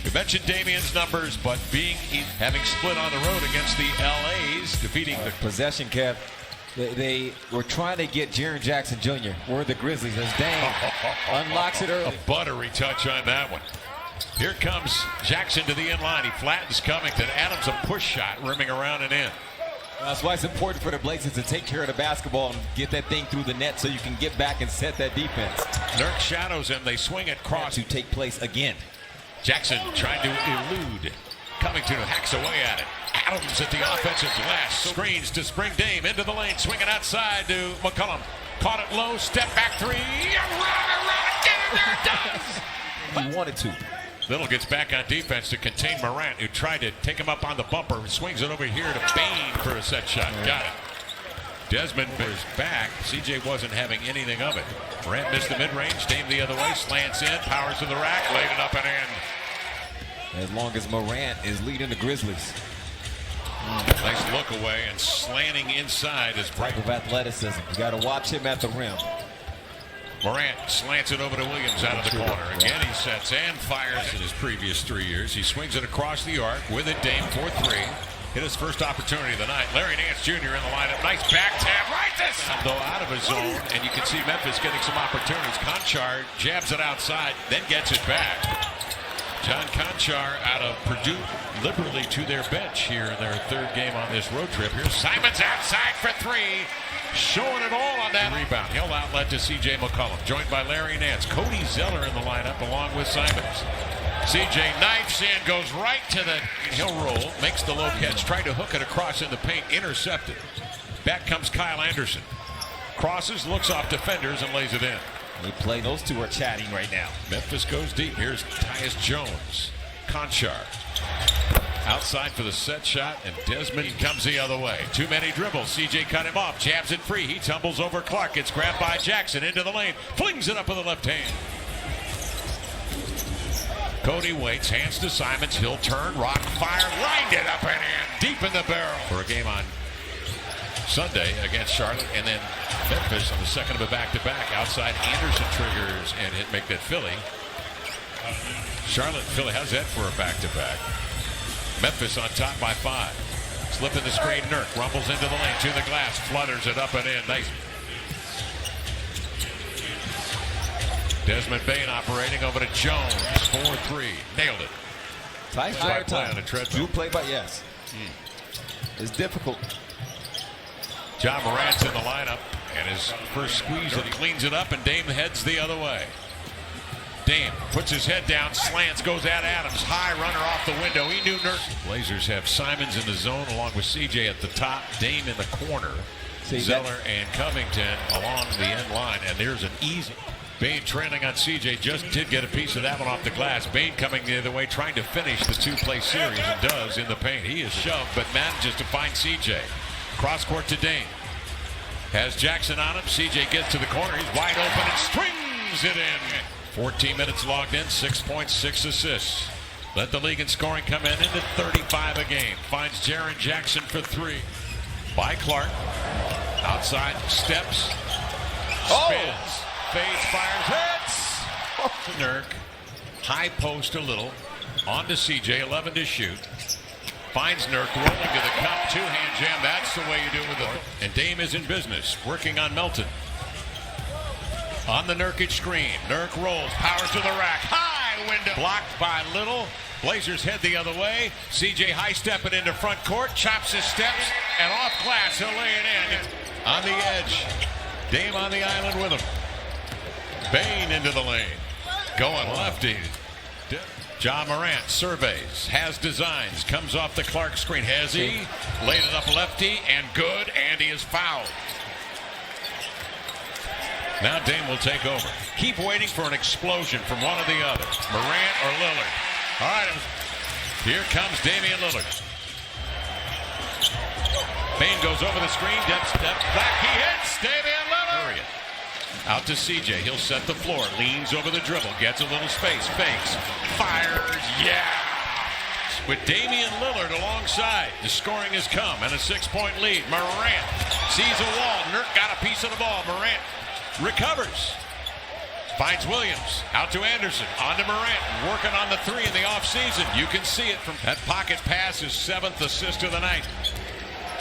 You mentioned Damian's numbers, but having split on the road against the LA's, defeating the possession, Kev. They were trying to get Jaren Jackson Jr. We're the Grizzlies as Dame unlocks it early. A buttery touch on that one. Here comes Jackson to the end line. He flattens Covington. Adams a push shot, rimming around and in. That's why it's important for the Blazers to take care of the basketball and get that thing through the net so you can get back and set that defense. Nurk shadows him. They swing it cross to take place again. Jackson trying to elude. Covington hacks away at it. Adams at the offensive glass. Screens to Spring Dame into the lane. Swinging outside to McCollum. Caught it low. Step back three. Get in there. Does. He wanted to. Little gets back on defense to contain Morant, who tried to take him up on the bumper. Swings it over here to Bane for a set shot. Got it. Desmond is back. CJ wasn't having anything of it. Morant missed the mid-range. Dame the other way. Slants in. Powers to the rack. Laid it up and in. As long as Morant is leading the Grizzlies. Nice look away and slanting inside is type of athleticism. You got to watch him at the rim. Morant slants it over to Williams out of the corner. Again, he sets and fires in his previous 3 years. He swings it across the arc with it. Dame 4-3. Hit his first opportunity of the night. Larry Nance Jr. in the lineup. Nice back tap right this. Though out of his zone, and you can see Memphis getting some opportunities. Conchar jabs it outside, then gets it back. John Conchar out of Purdue liberally to their bench here in their third game on this road trip. Here's Simons outside for three. Showing it all on that rebound. Hill outlet to C.J. McCollum, joined by Larry Nance. Cody Zeller in the lineup along with Simons. C.J. knifes in, goes right to the hill roll, makes the low catch, tried to hook it across in the paint, intercepted. Back comes Kyle Anderson. Crosses, looks off defenders, and lays it in. They play. Those two are chatting right now. Memphis goes deep. Here's Tyus Jones. Conchar. Outside for the set shot, and Desmond comes the other way. Too many dribbles. CJ cut him off. Jabs it free. He tumbles over Clark. It's grabbed by Jackson into the lane. Flings it up with the left hand. Cody waits. Hands to Simons. He'll turn. Rock fire. Lined it up and in. Deep in the barrel. For a game on Sunday against Charlotte, and then Memphis on the second of a back-to-back. Outside Anderson triggers and make that Philly. Charlotte and Philly, how's that for a back-to-back? Memphis on top by 5. Slipping the screen, Nurk rumbles into the lane, to the glass, flutters it up and in. Nice. Desmond Bane operating over to Jones. 4-3. Nailed it. Tight play on a treadmill. Drew play, but yes. It's difficult. John Morant's in the lineup, and his first squeeze, and he cleans it up, and Dame heads the other way. Dame puts his head down, slants, goes at Adams. High runner off the window. He knew Nurk. Blazers have Simons in the zone along with CJ at the top. Dame in the corner. Zeller and Covington along the end line. And there's an easy. Bane trailing on CJ. Just did get a piece of that one off the glass. Bane coming the other way, trying to finish the two-play series, and does in the paint. He is shoved, but manages to find CJ. Cross court to Dame. Has Jackson on him. CJ gets to the corner. He's wide open and strings it in. 14 minutes logged in, 6 points, 6 assists. Led the league in scoring, come in into 35 a game. Finds Jaren Jackson for 3. By Clark. Outside, steps. Spins. Fades, fires, hits. Nurk. High post a little. On to CJ, 11 to shoot. Finds Nurk rolling to the cup. Two-hand jam. That's the way you do it with the. And Dame is in business, working on Melton. On the Nurkic screen. Nurk rolls. Powers to the rack. High window. Blocked by Little. Blazers head the other way. CJ high stepping into front court. Chops his steps. And off glass. He'll lay it in. On the edge. Dame on the island with him. Bane into the lane. Going lefty. John Morant surveys. Has designs. Comes off the Clark screen. Has he? Laid it up lefty. And good. And he is fouled. Now Dame will take over. Keep waiting for an explosion from one or the other. Morant or Lillard. All right. Here comes Damian Lillard. Bane goes over the screen. Steps back. He hits. Damian Lillard. Out to CJ. He'll set the floor. Leans over the dribble. Gets a little space. Fakes. Fires. Yeah. With Damian Lillard alongside, the scoring has come and a 6-point lead. Morant sees a wall. Nurk got a piece of the ball. Morant recovers. Finds Williams. Out to Anderson. On to Morant. Working on the 3 in the offseason. You can see it from that pocket pass. His 7th assist of the night.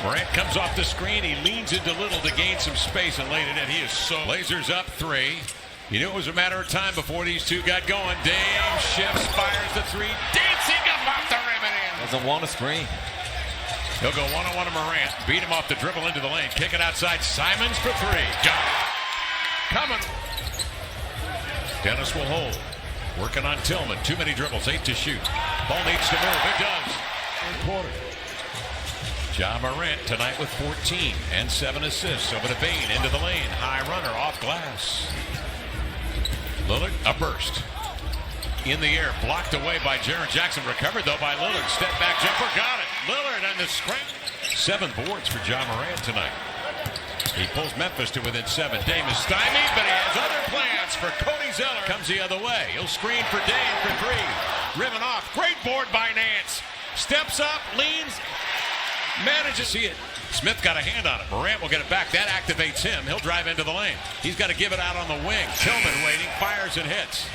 Morant comes off the screen. He leans into Little to gain some space and laid it in. He is so. Blazers up 3. You knew it was a matter of time before these two got going. Dame shifts, fires the 3. Dancing up off the rim and in. Doesn't want a screen. He'll go one-on-one to Morant. Beat him off the dribble into the lane. Kick it outside. Simons for 3. Got it. Coming. Dennis will hold. Working on Tillman. Too many dribbles. 8 to shoot. Ball needs to move. It does. Third quarter. Ja Morant tonight with 14 and 7 assists. Over to Bane into the lane. High runner off glass. Lillard, a burst. In the air, blocked away by Jaren Jackson. Recovered, though, by Lillard. Step back jumper, got it. Lillard and the screen. 7 boards for Ja Morant tonight. He pulls Memphis to within 7. Dame is stymied, but he has other plans for Cody Zeller. Comes the other way. He'll screen for Dame for 3. Riven off. Great board by Nance. Steps up, leans, manages. See it. Smith got a hand on it. Morant will get it back. That activates him. He'll drive into the lane. He's got to give it out on the wing. Tillman waiting, fires and hits.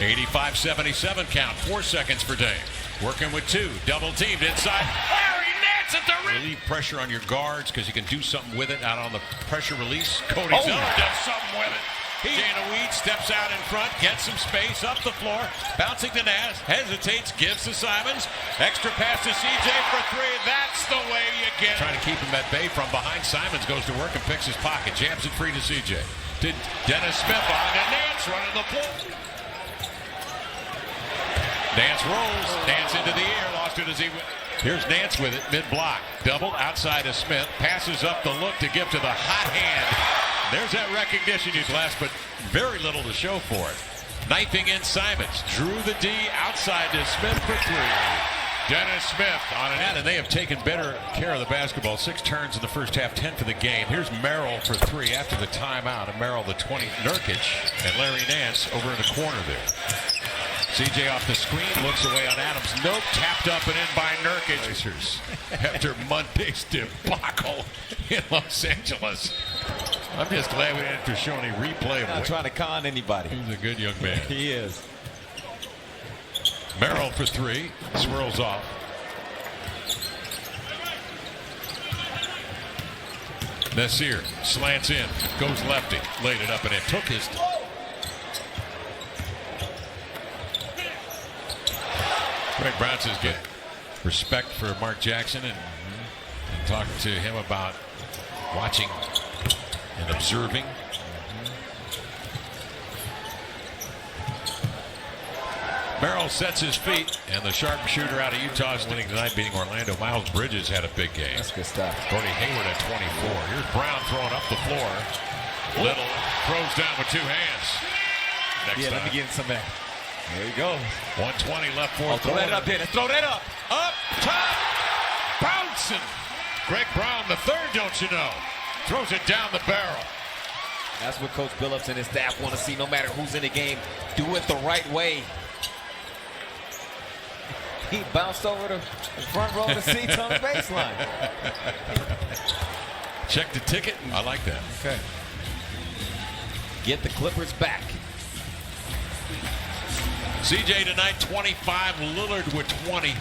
85-77 count. 4 seconds for Dame. Working with 2. Double teamed inside. Larry Nance at the rim. Relieve pressure on your guards because you can do something with it out on the pressure release. Cody Zeller does something with it. Jana Weed steps out in front, gets some space up the floor, bouncing to Nash, hesitates, gives to Simons. Extra pass to CJ for 3. That's the way you get it. Trying to keep him at bay from behind. Simons goes to work and picks his pocket. Jams it free to CJ. To Dennis Smith on to Nance running the floor. Nance rolls. Nance into the air. Lost it as he went. Here's Nance with it. Mid-block. Double outside of Smith. Passes up the look to give to the hot hand. There's that recognition you blessed, but very little to show for it. Knifing in Simons. Drew the D outside to Smith for 3. Dennis Smith on an end, and they have taken better care of the basketball. 6 turns in the first half, 10 for the game. Here's Merrill for 3 after the timeout. And Merrill the 20. Nurkic and Larry Nance over in the corner there. CJ off the screen, looks away on Adams. Nope, tapped up and in by Nurkic. After Monday's debacle in Los Angeles. I'm just glad we didn't have to show any replay. Not trying to con anybody. He's a good young man. He is. Merrill for 3. Swirls off. Nasir slants in. Goes lefty. Laid it up and it took his... Greg Brown says get respect for Mark Jackson and talking to him about watching and observing. Merrill sets his feet, and the sharpshooter out of Utah is winning tonight, beating Orlando. Miles Bridges had a big game. That's good stuff. Gordie Hayward at 24. Here's Brown throwing up the floor. Little throws down with 2 hands. Next time. Let me get some back. There you go. 120 left, fourth throw quarter. that up, Dennis. Throw that up. Up top. Bouncing. Greg Brown, the 3rd, don't you know? Throws it down the barrel. That's what Coach Billups and his staff want to see, no matter who's in the game. Do it the right way. He bounced over the front row of the seats on the baseline. Check the ticket. I like that. Okay. Get the Clippers back. CJ tonight, 25. Lillard with 20.